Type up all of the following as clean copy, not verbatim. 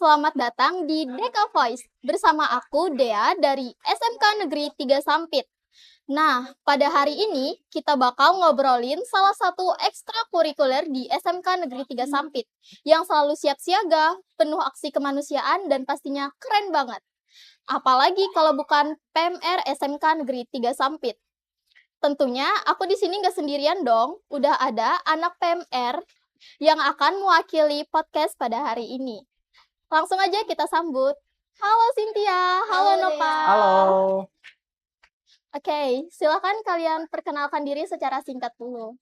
selamat datang di Deka Voice bersama aku Dea dari SMK Negeri 3 Sampit. Nah, pada hari ini kita bakal ngobrolin salah satu ekstrakurikuler di SMK Negeri 3 Sampit yang selalu siap siaga, penuh aksi kemanusiaan dan pastinya keren banget. Apalagi kalau bukan PMR SMK Negeri 3 Sampit. Tentunya aku di sini nggak sendirian dong, udah ada anak PMR yang akan mewakili podcast pada hari ini. Langsung aja kita sambut. Halo Cynthia, halo Halo, Nova. Dea. Halo. Oke, silakan kalian perkenalkan diri secara singkat dulu.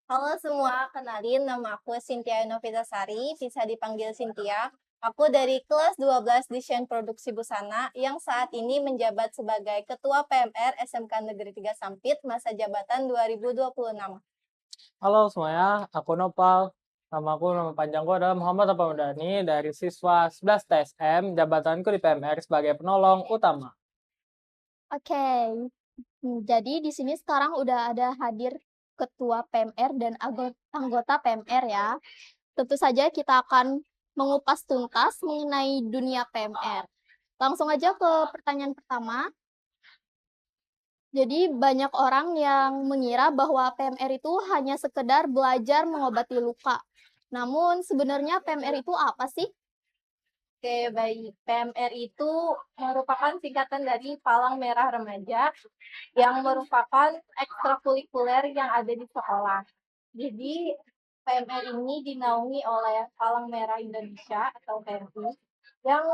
Halo semua, kenalin nama aku Cynthia Novitasari, bisa dipanggil Cynthia. Aku dari kelas 12 Desain Produksi Busana yang saat ini menjabat sebagai Ketua PMR SMK Negeri 3 Sampit masa jabatan 2026. Halo semuanya, aku Nopal. Nama panjangku adalah Muhammad Apamadani dari siswa 11 TSM, jabatanku di PMR sebagai penolong utama. Oke, jadi di sini sekarang udah ada hadir Ketua PMR dan anggota PMR ya. Tentu saja kita akan mengupas tuntas mengenai dunia PMR. Langsung aja ke pertanyaan pertama. Jadi banyak orang yang mengira bahwa PMR itu hanya sekedar belajar mengobati luka. Namun sebenarnya PMR itu apa sih? Oke, baik. PMR itu merupakan singkatan dari Palang Merah Remaja yang merupakan ekstrakurikuler yang ada di sekolah. Jadi, PMR ini dinaungi oleh Palang Merah Indonesia atau PMI yang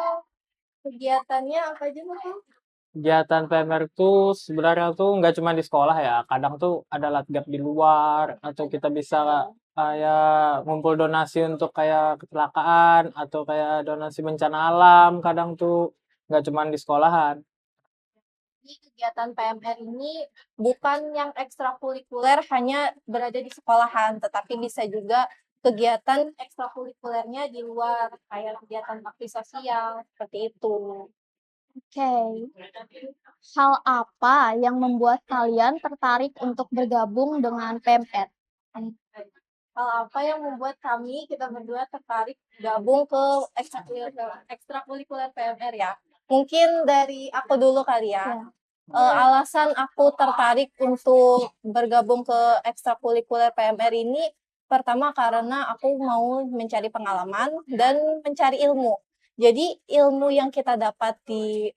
kegiatannya apa aja tuh? Kegiatan PMR itu sebenarnya tuh nggak cuma di sekolah ya, kadang tuh ada latgab di luar, atau kita bisa kayak ngumpul donasi untuk kayak kecelakaan, atau kayak donasi bencana alam, kadang tuh nggak cuma di sekolahan. Jadi kegiatan PMR ini bukan yang ekstrakurikuler hanya berada di sekolahan, tetapi bisa juga kegiatan ekstrakurikulernya di luar, kayak kegiatan bakti sosial, seperti itu. Oke, hal apa yang membuat kalian tertarik untuk bergabung dengan PMR? Hal apa yang membuat kita berdua tertarik gabung ke ekstrakurikuler PMR ya? Mungkin dari aku dulu kali ya. Ya. Alasan aku tertarik untuk bergabung ke ekstrakurikuler PMR ini pertama karena aku mau mencari pengalaman dan mencari ilmu. Jadi ilmu yang kita dapat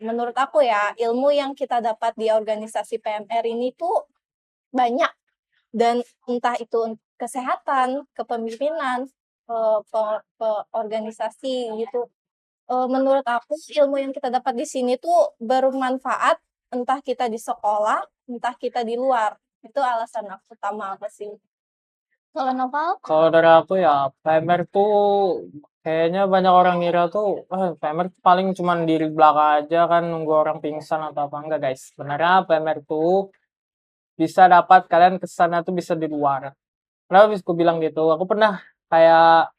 menurut aku ya, ilmu yang kita dapat di organisasi PMR ini tuh banyak, dan entah itu kesehatan, kepemimpinan, organisasi gitu. Menurut aku ilmu yang kita dapat di sini tuh bermanfaat, entah kita di sekolah, entah kita di luar. Itu alasan aku utama apa sih. Kalau Noval? Kalau dari aku ya, PMR tuh kayaknya banyak orang ngira tuh, PMR tuh paling cuman diri belakang aja kan nunggu orang pingsan atau apa enggak guys. Sebenarnya PMR tuh bisa dapat kalian kesannya tuh bisa di luar. Kenapa bisa aku bilang gitu? Aku pernah kayak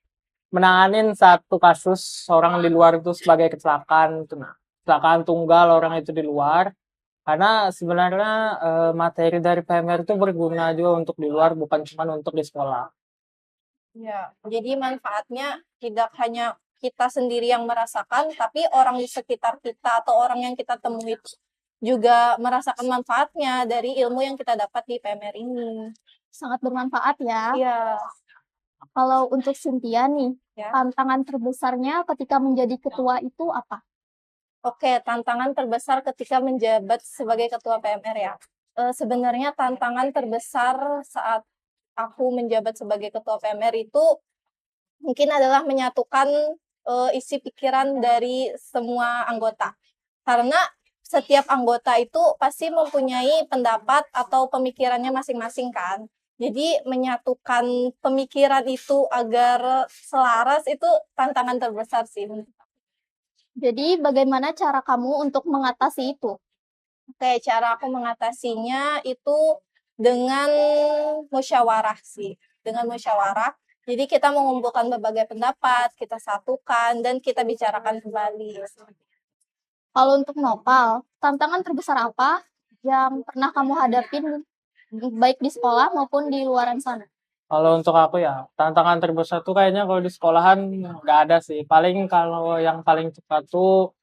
menanganin satu kasus orang di luar itu sebagai kecelakaan itu. Nah, kecelakaan tunggal orang itu di luar. Karena sebenarnya materi dari PMR itu berguna juga untuk di luar, bukan cuma untuk di sekolah. Ya, jadi manfaatnya tidak hanya kita sendiri yang merasakan, tapi orang di sekitar kita atau orang yang kita temui itu juga merasakan manfaatnya dari ilmu yang kita dapat di PMR ini. Sangat bermanfaat ya. Iya, Kalau untuk Cynthia nih, ya. tantangan terbesarnya ketika menjadi ketua itu apa? Oke, tantangan terbesar ketika menjabat sebagai ketua PMR ya. Sebenarnya tantangan terbesar saat aku menjabat sebagai ketua PMR itu mungkin adalah menyatukan isi pikiran dari semua anggota. Karena setiap anggota itu pasti mempunyai pendapat atau pemikirannya masing-masing kan. Jadi menyatukan pemikiran itu agar selaras itu tantangan terbesar sih. Jadi bagaimana cara kamu untuk mengatasi itu? Oke, cara aku mengatasinya itu dengan musyawarah sih. Dengan musyawarah, jadi kita mengumpulkan berbagai pendapat, kita satukan, dan kita bicarakan kembali. Kalau untuk Nopal, tantangan terbesar apa yang pernah kamu hadapin baik di sekolah maupun di luaran sana? Kalau untuk aku ya, tantangan terbesar tuh kayaknya kalau di sekolahan nggak ada sih. Paling kalau yang paling cepat tuh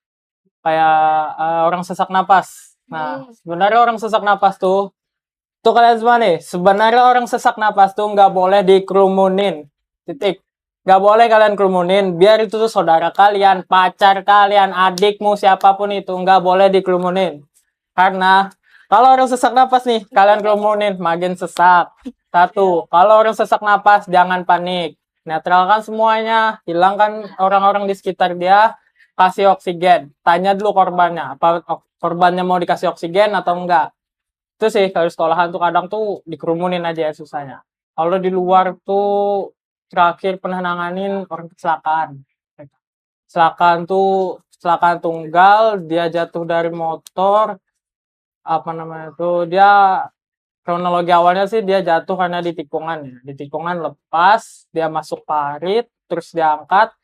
kayak orang sesak napas. Nah, sebenarnya orang sesak napas tuh kalian semua nih, sebenarnya orang sesak napas tuh nggak boleh dikerumunin. Titik. Nggak boleh kalian kerumunin. Biar itu tuh saudara kalian, pacar kalian, adikmu, siapapun itu nggak boleh dikerumunin. Karena kalau orang sesak napas nih, kalian kerumunin, makin sesak. Satu, kalau orang sesak napas, jangan panik. Netralkan semuanya, hilangkan orang-orang di sekitar dia, kasih oksigen. Tanya dulu korbannya, apa korbannya mau dikasih oksigen atau enggak. Itu sih kalau di sekolahan tuh kadang tuh dikerumunin aja ya susahnya. Kalau di luar tuh terakhir pernah nanganin orang kecelakaan. Kecelakaan tunggal, dia jatuh dari motor, apa namanya tuh dia kronologi awalnya sih dia jatuh karena di tikungan ya. Di tikungan lepas, dia masuk parit, terus diangkat.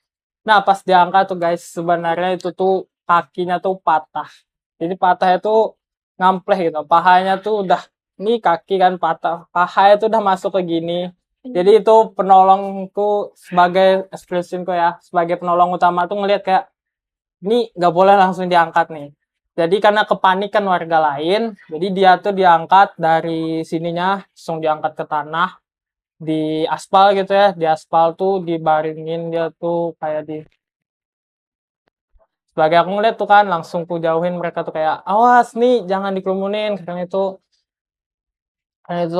Nah, pas diangkat tuh guys, sebenarnya itu tuh kakinya tuh patah. Jadi patahnya tuh ngampleh gitu. Pahanya tuh udah ini kaki kan patah. Pahanya tuh udah masuk ke gini. Jadi itu penolongku sebagai ekspresinku ya, sebagai penolong utama tuh ngelihat kayak ini nggak boleh langsung diangkat nih. Jadi karena kepanikan warga lain, jadi dia tuh diangkat dari sininya, langsung diangkat ke tanah, di aspal gitu ya, di aspal tuh dibaringin dia tuh kayak di sebagai aku ngeliat tuh kan langsung ku jauhin mereka tuh kayak awas nih jangan dikerumunin karena itu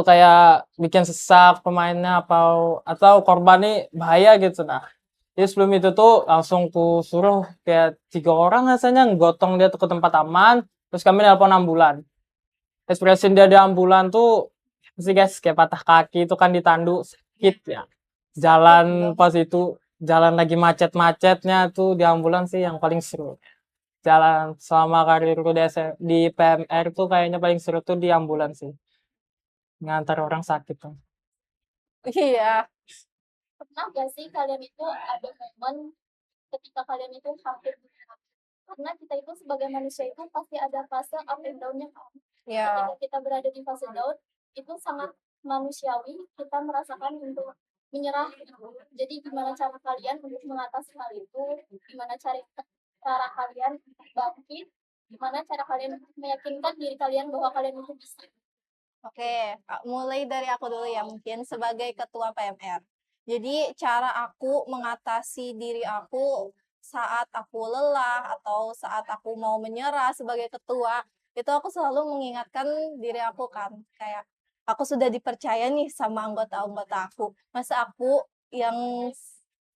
kayak bikin sesak pemainnya atau korban nih bahaya gitu. Nah, jadi sebelum itu tuh langsung ku suruh kayak 3 orang rasanya gotong dia tuh ke tempat aman, terus kami nelpon ambulan. Ekspresi dia di ambulan tuh sih guys kayak patah kaki itu kan ditandu sakit ya. Jalan pas itu jalan lagi macet-macetnya tuh di ambulan sih yang paling seru. Jalan selama karirku di PMR tuh kayaknya paling seru tuh di ambulan sih. Ngantar orang sakit tuh. Iya. Pernah gak sih kalian itu ada momen ketika kalian itu hampir menyerah? Karena kita itu sebagai manusia itu pasti ada fase up and down-nya kan. Iya. Ketika kita berada di fase down, itu sangat manusiawi kita merasakan untuk menyerah. Jadi gimana cara kalian untuk mengatasi hal itu? Gimana cara kalian untuk bangkit? Gimana cara kalian untuk meyakinkan diri kalian bahwa kalian itu bisa? Oke, mulai dari aku dulu ya mungkin sebagai ketua PMR. Jadi cara aku mengatasi diri aku saat aku lelah atau saat aku mau menyerah sebagai ketua, itu aku selalu mengingatkan diri aku kan, kayak aku sudah dipercaya nih sama anggota-anggota aku. Masa aku yang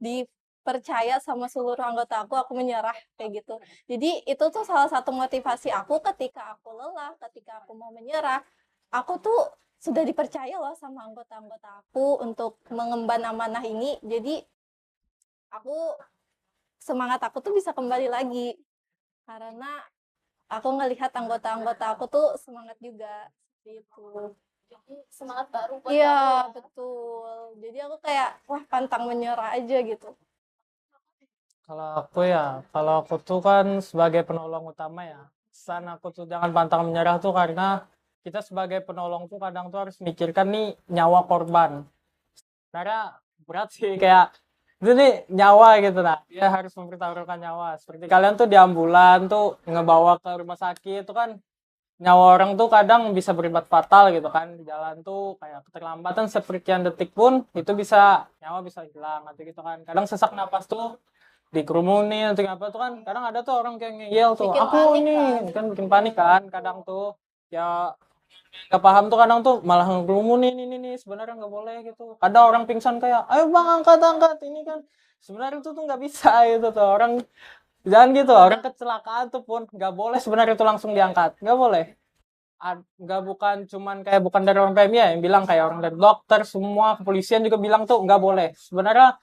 dipercaya sama seluruh anggota aku menyerah kayak gitu. Jadi itu tuh salah satu motivasi aku ketika aku lelah, ketika aku mau menyerah. Aku tuh sudah dipercaya loh sama anggota-anggota aku untuk mengemban amanah ini. Jadi aku semangat aku tuh bisa kembali lagi karena aku ngelihat anggota-anggota aku tuh semangat juga seperti itu. Jadi semangat baru buat Iya, kamu ya. betul. Jadi aku kayak wah pantang menyerah aja gitu. Kalau aku tuh kan sebagai penolong utama ya, pesan aku tuh jangan pantang menyerah tuh karena kita sebagai penolong tuh kadang tuh harus mikirkan nih nyawa korban. Karena berat sih kayak itu nih nyawa gitu nah, dia harus mempertaruhkan nyawa. Seperti kalian tuh di ambulan tuh ngebawa ke rumah sakit itu kan nyawa orang tuh kadang bisa beribat fatal gitu kan di jalan tuh kayak keterlambatan seperkian detik pun itu bisa nyawa bisa hilang atau gitu kan kadang sesak napas tuh dikerumunin atau apa tuh kan kadang ada tuh orang kayak ngeyel tuh Bikin aku panik ini kan. kan bikin panik kan kadang tuh ya nggak paham tuh kadang tuh malah ngerumunin ini nih sebenarnya nggak boleh gitu kadang orang pingsan kayak ayo bang angkat ini kan sebenarnya itu tuh nggak bisa gitu tuh orang jangan gitu orang kecelakaan tuh pun nggak boleh sebenarnya itu langsung diangkat nggak boleh nggak bukan cuman kayak bukan dari orang PMI ya yang bilang kayak orang dari dokter semua kepolisian juga bilang tuh nggak boleh sebenarnya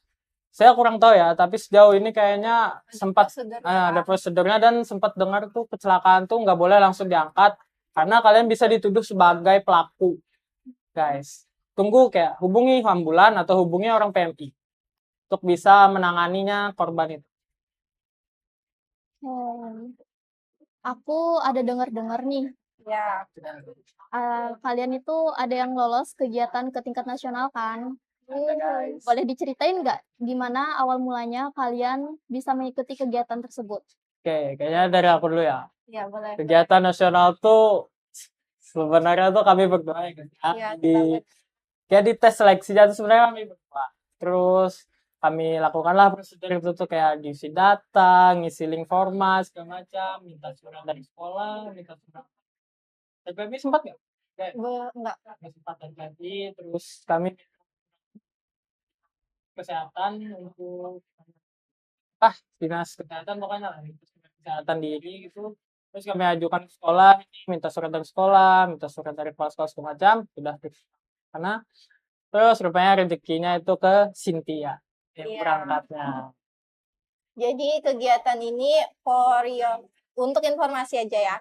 saya kurang tahu ya tapi sejauh ini kayaknya sempat ada prosedurnya dan sempat dengar tuh kecelakaan tuh nggak boleh langsung diangkat karena kalian bisa dituduh sebagai pelaku guys tunggu kayak hubungi ambulan atau hubungi orang PMI untuk bisa menanganinya korban itu. Aku ada dengar-dengar nih, Ya. kalian itu ada yang lolos kegiatan ke tingkat nasional kan? guys. Boleh diceritain nggak gimana awal mulanya kalian bisa mengikuti kegiatan tersebut? Oke, kayaknya dari aku dulu ya. Ya, boleh. Kegiatan nasional tuh sebenarnya tuh kami berdua ya guys, ya. Ya, Di kayak di tes seleksinya tuh sebenarnya kami berdua. Terus kami lakukanlah prosedur itu tuh kayak diisi data, ngisi link format segala macam, minta surat dari sekolah, minta surat. TPP sempat nggak? enggak. Nggak sempat TPP. Terus kami kesehatan untuk dinas kesehatan pokoknya lah, dinas kesehatan diri gitu. Terus kami ajukan ke sekolah, minta surat dari sekolah, minta surat dari kepala sekolah segala macam, udah fix. Karena terus rupanya rezekinya itu ke Cynthia yang Iya. berangkatnya. Jadi kegiatan ini untuk informasi aja ya.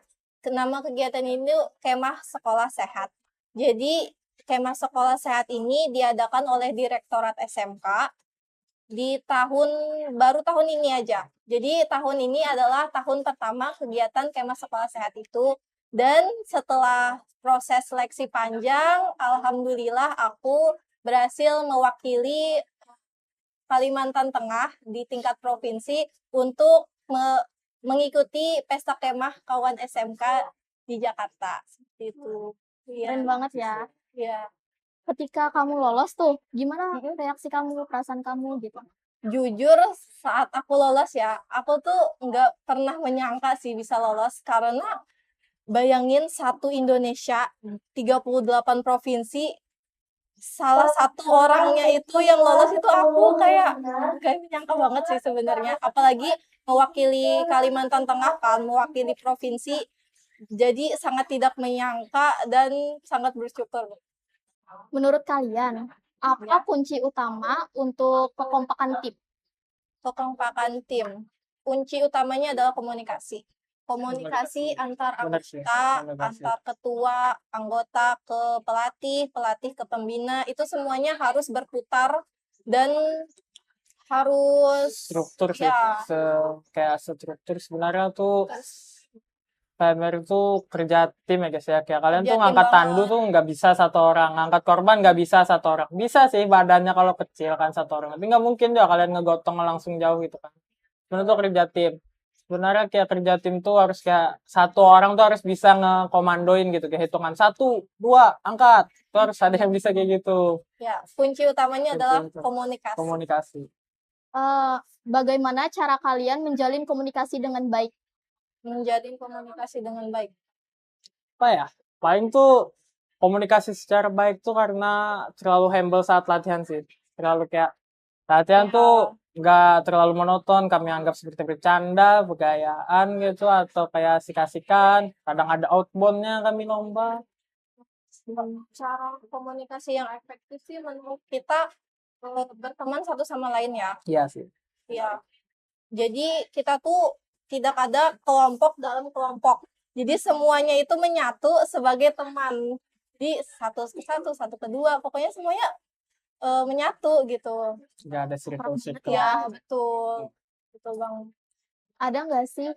Nama kegiatan ini Kemah Sekolah Sehat. Jadi Kemah Sekolah Sehat ini diadakan oleh Direktorat SMK di baru tahun ini aja. Jadi tahun ini adalah tahun pertama kegiatan Kemah Sekolah Sehat itu. Dan setelah proses seleksi panjang, alhamdulillah aku berhasil mewakili Kalimantan Tengah di tingkat provinsi untuk mengikuti pesta kemah kawan SMK di Jakarta. Seperti itu. Keren Iya. banget ya. Iya. Ketika kamu lolos tuh, gimana reaksi kamu, perasaan kamu gitu? Jujur saat aku lolos ya, aku tuh nggak pernah menyangka sih bisa lolos karena bayangin satu Indonesia 38 provinsi salah satu orangnya itu yang lolos itu aku kayak menyangka banget sih sebenarnya, apalagi mewakili Kalimantan Tengah kan, mewakili provinsi, jadi sangat tidak menyangka dan sangat bersyukur. Menurut kalian, apa kunci utama untuk kekompakan tim? Kekompakan tim, kunci utamanya adalah komunikasi antar Benar sih, anggota, komunikasi. antar ketua, anggota ke pelatih, pelatih ke pembina, itu semuanya harus berputar dan harus Struktur sih, ya kayak struktur sebenarnya tuh PMR itu kerja tim ya guys ya. Kayak kalian kerja tuh tim ngangkat tandu banget. tuh nggak bisa satu orang, ngangkat korban nggak bisa satu orang. Bisa sih badannya kalau kecil kan satu orang, tapi nggak mungkin juga kalian ngegotong langsung jauh gitu kan. Sebenarnya tuh kerja tim. Sebenarnya kayak kerja tim tuh harus kayak satu orang tuh harus bisa ngekomandoin gitu, kayak hitungan 1, 2, angkat. Itu harus ada yang bisa kayak gitu. Ya, kunci utamanya Kunci adalah itu. komunikasi. Komunikasi. Bagaimana cara kalian menjalin komunikasi dengan baik? Menjalin komunikasi dengan baik. Apa ya? Paling tuh komunikasi secara baik tuh karena terlalu humble saat latihan sih. Terlalu kayak latihan Ya. tuh nggak terlalu monoton, kami anggap seperti bercanda, bergayaan gitu, atau kayak asik-asikan. Kadang ada outboundnya kami lomba. Cara komunikasi yang efektif sih menurut kita berteman satu sama lain ya. Iya sih. Ya. Jadi kita tuh tidak ada kelompok dalam kelompok. Jadi semuanya itu menyatu sebagai teman. Jadi satu ke satu ke dua, pokoknya semuanya menyatu gitu. Nggak ada circle-circle. Ya, betul. Betul Bang. Ada nggak sih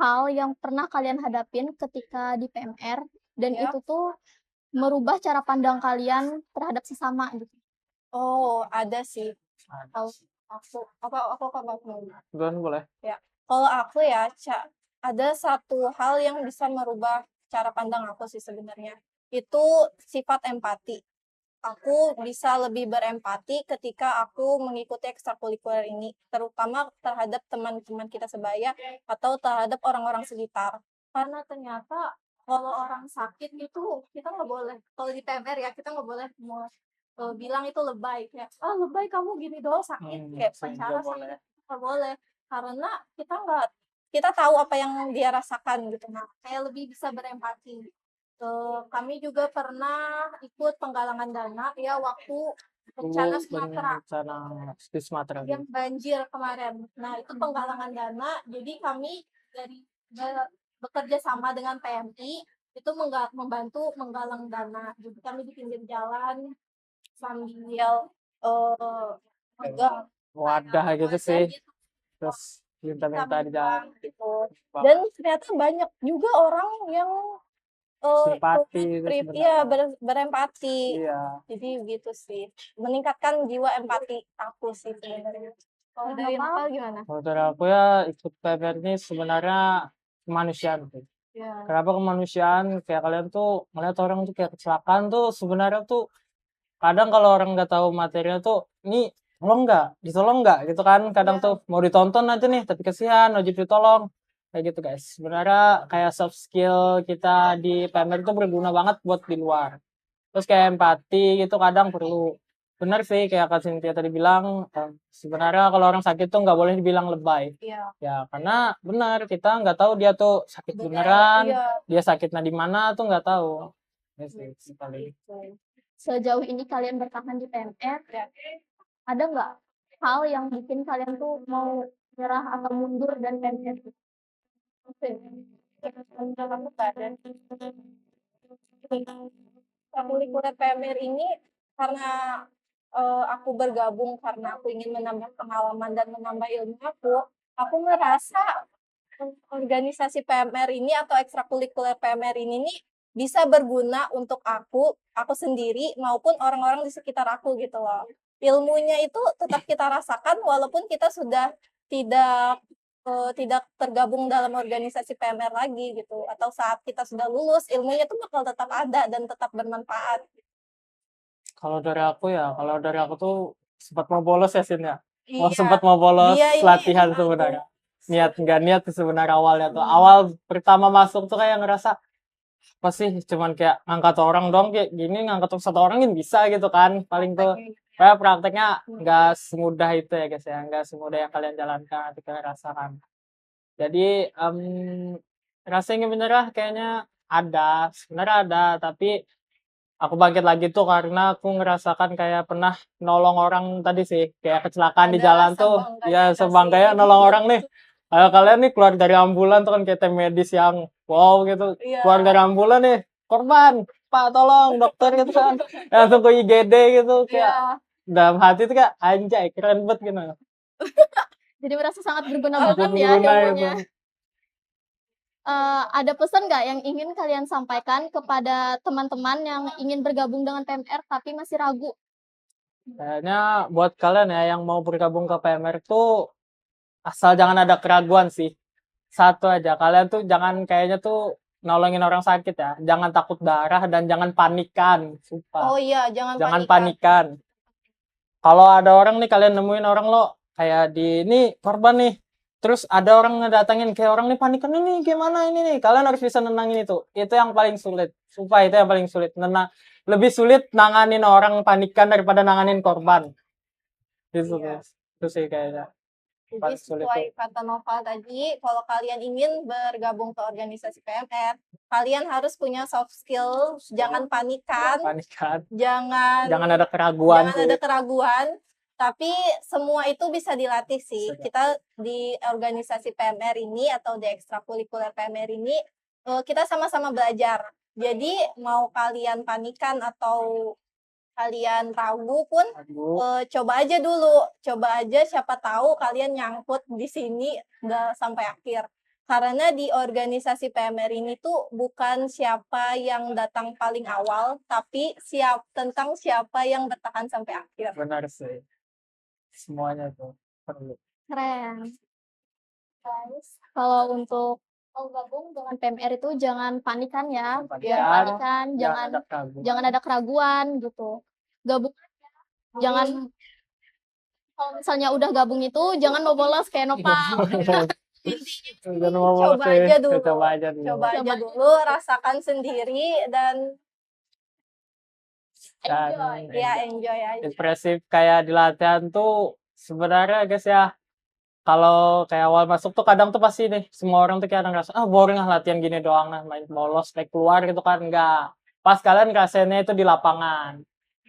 hal yang pernah kalian hadapin ketika di PMR dan Ya. itu tuh merubah cara pandang kalian terhadap sesama gitu? Oh, ada sih. Ada sih. Aku Bukan boleh. Ya. Kalau aku ya, ada satu hal yang bisa merubah cara pandang aku sih sebenarnya. Itu sifat empati. Aku bisa lebih berempati ketika aku mengikuti ekstrakurikuler ini, terutama terhadap teman-teman kita sebaya atau terhadap orang-orang sekitar. Karena ternyata kalau orang sakit itu kita nggak boleh, kalau di PMR ya kita nggak boleh bilang itu lebay, kayak lebay kamu gini doang sakit, kayak pacaran boleh. nggak boleh, karena kita tahu apa yang dia rasakan gitu. Nah, kayak lebih bisa berempati. Kami juga pernah ikut penggalangan dana ya waktu bencana Sumatera Bencana di Sumatera. yang banjir kemarin. Nah, itu penggalangan dana. Jadi kami bekerja sama dengan PMI itu membantu menggalang dana. Jadi kami di pinggir jalan sambil megang Wadah gitu sih. gitu, Terus minta-minta di jalan. gitu. Dan ternyata banyak juga orang yang simpati itu Iya, sebenarnya. berempati. Iya. Jadi gitu sih. Meningkatkan jiwa empati aku sih sebenarnya. Kalau dari Nopal gimana? Kalau dari aku ya ikut PPR ini sebenarnya kemanusiaan tuh. Ya. Kenapa kemanusiaan? Kayak kalian tuh ngeliat orang tuh kayak kecelakaan tuh sebenarnya tuh kadang kalau orang nggak tahu materinya tuh ini tolong nggak, ditolong nggak gitu kan? Kadang Iya. tuh mau ditonton aja nih, tapi kasihan wajib ditolong. Kayak gitu guys. Sebenarnya kayak soft skill kita di PMR itu berguna banget buat di luar. Terus kayak empati gitu kadang perlu. Bener sih kayak Kak Cynthia tadi bilang, sebenarnya kalau orang sakit tuh nggak boleh dibilang lebay. Iya. Ya karena benar kita nggak tahu dia tuh sakit Benar. beneran, Iya. dia sakitnya di mana tuh nggak tahu. Ya sih paling. Gitu. Sejauh ini kalian bertahan di PMR, Ya. ada nggak hal yang bikin kalian tuh mau nyerah atau mundur dan PMR? Oke. Menurut aku nggak ada. Ekstrakurikuler PMR ini karena aku bergabung karena aku ingin menambah pengalaman dan menambah ilmu aku merasa organisasi PMR ini atau ekstrakurikuler PMR ini nih bisa berguna untuk aku sendiri maupun orang-orang di sekitar aku gitu loh. Ilmunya itu tetap kita rasakan walaupun kita sudah tidak tidak tergabung dalam organisasi PMR lagi gitu atau saat kita sudah lulus ilmunya tuh bakal tetap ada dan tetap bermanfaat. Kalau dari aku tuh sempat mau bolos ya Sin ya. Oh Iya, sempat mau bolos dia ini latihan sebenarnya. Niat nggak niat tuh sebenarnya awalnya tuh. Awal pertama masuk tuh kayak ngerasa apa sih cuman kayak ngangkat orang dong kayak gini ngangkat satu orang kan bisa gitu kan paling tuh kayak prakteknya nggak semudah itu ya guys ya nggak semudah yang kalian jalankan atau kalian rasakan jadi rasanya menyerah kayaknya ada sebenarnya ada tapi aku bangkit lagi tuh karena aku ngerasakan kayak pernah nolong orang tadi sih kayak kecelakaan di ada jalan rasa tuh bangganya ya nggak sebangkanya sih? nolong orang nih. Kalian nih keluar dari ambulan tuh kan kayak tim medis yang wow gitu Iya. keluar dari ambulan nih korban pak tolong dokter gitu kan langsung ke IGD gitu kayak Iya. dalam hati tuh kayak anjay keren banget gitu Jadi merasa sangat berguna Oh, banget ya berguna ilmunya. itu Ada pesan nggak yang ingin kalian sampaikan kepada teman-teman yang ingin bergabung dengan PMR tapi masih ragu? kayaknya buat kalian ya yang mau bergabung ke PMR tuh asal jangan ada keraguan sih satu aja kalian tuh jangan kayaknya tuh nolongin orang sakit ya jangan takut darah dan jangan panikan Oh sumpah iya, jangan jangan panikan. panikan kalau ada orang nih kalian nemuin orang lo kayak di ini korban nih terus ada orang ngedatengin kayak orang nih panikan ini gimana ini nih kalian harus bisa nenangin itu yang paling sulit sumpah itu yang paling sulit lebih sulit nanganin orang panikan daripada nanganin korban itu Iya. guys itu sih kayaknya Jadi paling sulit sesuai tuh kata Nova tadi, kalau kalian ingin bergabung ke organisasi PMR, kalian harus punya soft skill, jangan panikan, panikan jangan jangan ada keraguan jangan sih ada keraguan, tapi semua itu bisa dilatih sih. Bisa. Kita di organisasi PMR ini atau di ekstrakurikuler PMR ini kita sama-sama belajar. Jadi mau kalian panikan atau kalian ragu pun Aduh, coba aja dulu, coba aja siapa tahu kalian nyangkut di sini nggak sampai akhir. Karena di organisasi PMR ini tuh bukan siapa yang datang paling awal, tapi tentang siapa yang bertahan sampai akhir. benar sih semuanya tuh perlu Keren. Guys, kalau untuk mau gabung dengan PMR itu jangan panikan ya. Jangan Jangan panikan, panikan, jangan ada keraguan jangan ada keraguan gitu. Gabung jangan kalau misalnya udah gabung itu jangan mau bolos kayak Nopal. jangan mau bolos Coba sih aja dulu. coba aja dulu Coba aja Coba. dulu, rasakan sendiri dan dan ya enjoy aja. impresif kayak di latihan tuh sebenarnya guys ya kalau kayak awal masuk tuh kadang tuh pasti nih semua orang tuh kayak ngerasa boring lah latihan gini doang lah main bolos naik keluar gitu kan enggak pas kalian ngerasainnya itu di lapangan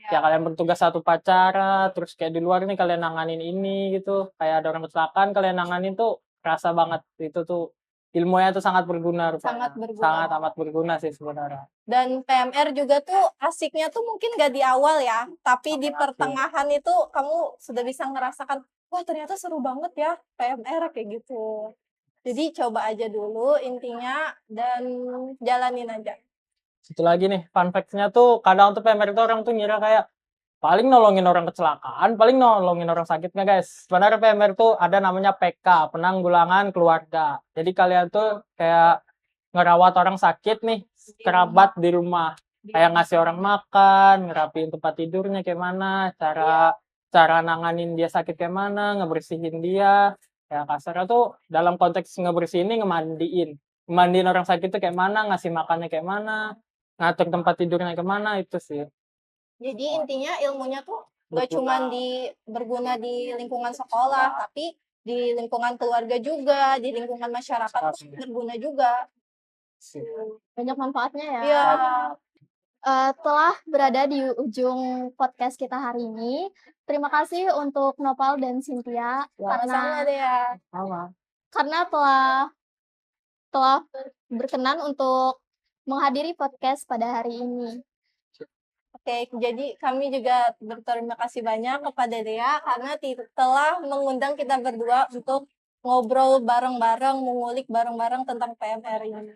kayak kalian bertugas satu pacara terus kayak di luar nih kalian nanganin ini gitu kayak ada orang kecelakaan kalian nanganin tuh kerasa banget itu tuh ilmunya tuh sangat berguna rupanya. Sangat berguna. Sangat amat berguna sih sebenarnya Dan PMR juga tuh asiknya tuh mungkin gak di awal ya, tapi di Asik. pertengahan itu kamu sudah bisa ngerasakan, wah ternyata seru banget ya PMR kayak gitu. Jadi coba aja dulu intinya dan jalanin aja. Satu lagi nih, fun fact-nya tuh kadang tuh PMR itu orang tuh ngira kayak paling nolongin orang kecelakaan, paling nolongin orang sakit nggak guys. Sebenarnya PMR tuh ada namanya PK, penanggulangan keluarga. Jadi kalian tuh kayak ngerawat orang sakit nih, kerabat di rumah. Kayak ngasih orang makan, ngerapiin tempat tidurnya kayak mana, cara cara nanganin dia sakit kayak mana, ngebersihin dia. Ya kasarnya tuh dalam konteks ngebersihin ini ngemandiin. Ngemandiin orang sakit tuh kayak mana, ngasih makannya kayak mana, ngatur tempat tidurnya kayak mana, itu sih. Jadi intinya ilmunya tuh gak cuman berguna di lingkungan sekolah, tapi di lingkungan keluarga juga, di lingkungan masyarakat tuh berguna juga. Banyak manfaatnya ya. Iya. Telah berada di ujung podcast kita hari ini. Terima kasih untuk Nopal dan Cynthia Sama-sama deh ya. karena telah berkenan untuk menghadiri podcast pada hari ini. Oke, jadi kami juga berterima kasih banyak kepada Dea karena telah mengundang kita berdua untuk ngobrol bareng-bareng, mengulik bareng-bareng tentang PMR ini.